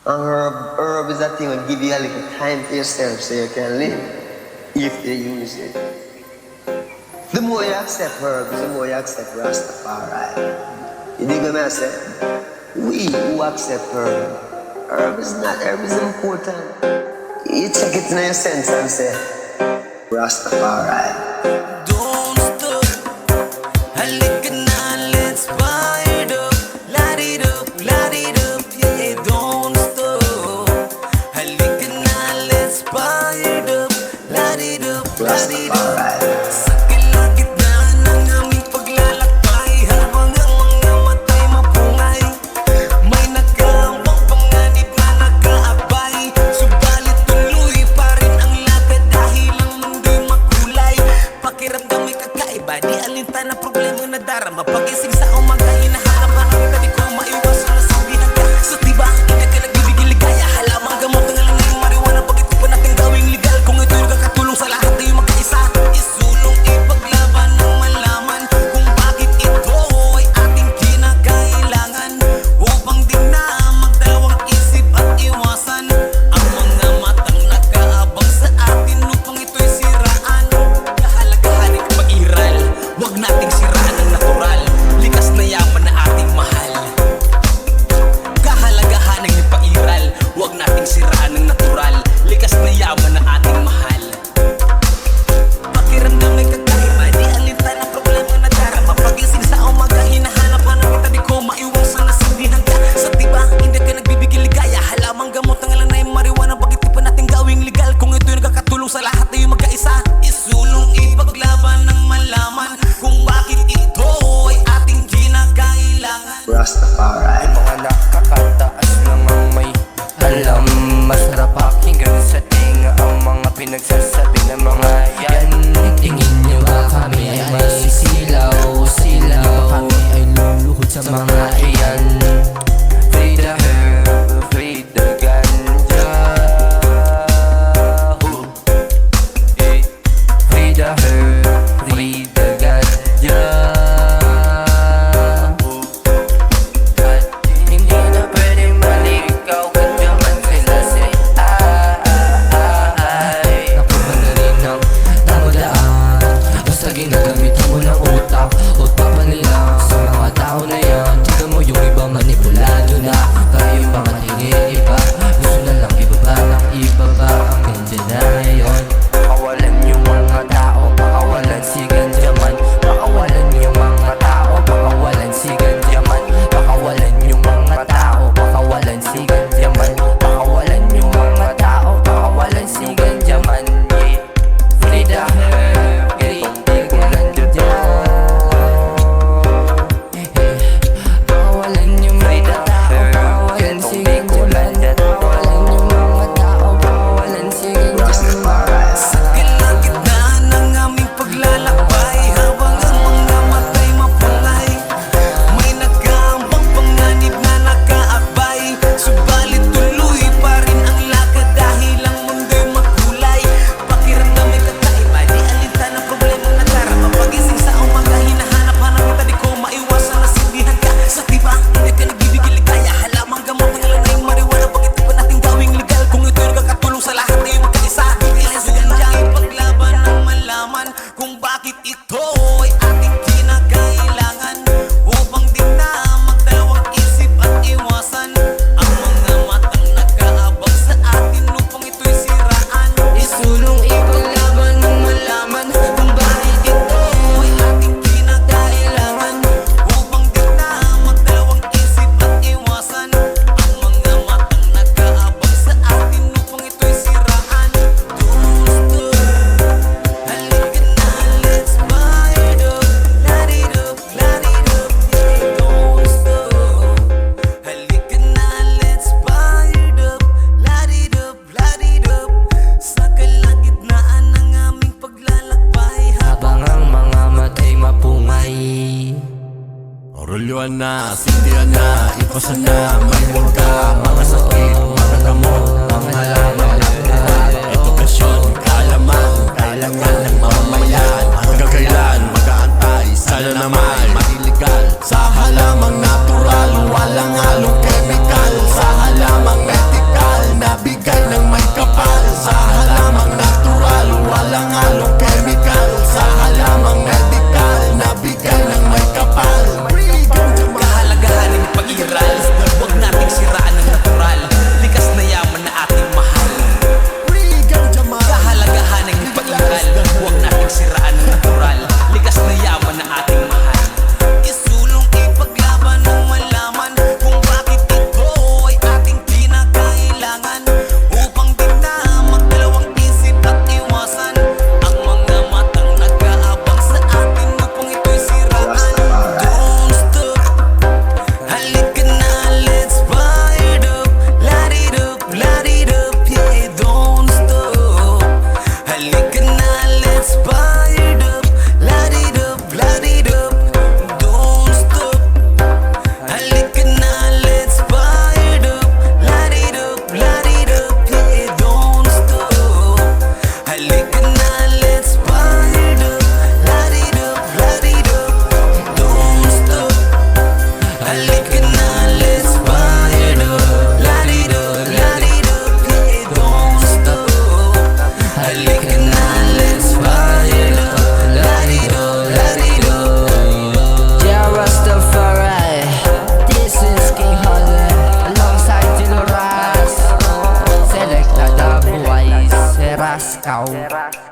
Herb is that thing that give you a little time for yourself so you can live if you use it. The more you accept herbs, the more you accept Rastafari. You dig what I say? We who accept herb is important. You check it in your sense and say, Rastafari. Don't stop, halika na, let's fire it up, light it up, yeah, don't stop. Halika na, let's fire it up, light it up, Rastafari. sa kalagitnaan ng aming paglalakbay, habang ang mga matay mapungay, may nagkaambang panganib na nag-aabay, subalit tuloy pa rin ang lakad dahil ang mundo'y makulay. Pakiramdam Ikaw. Teras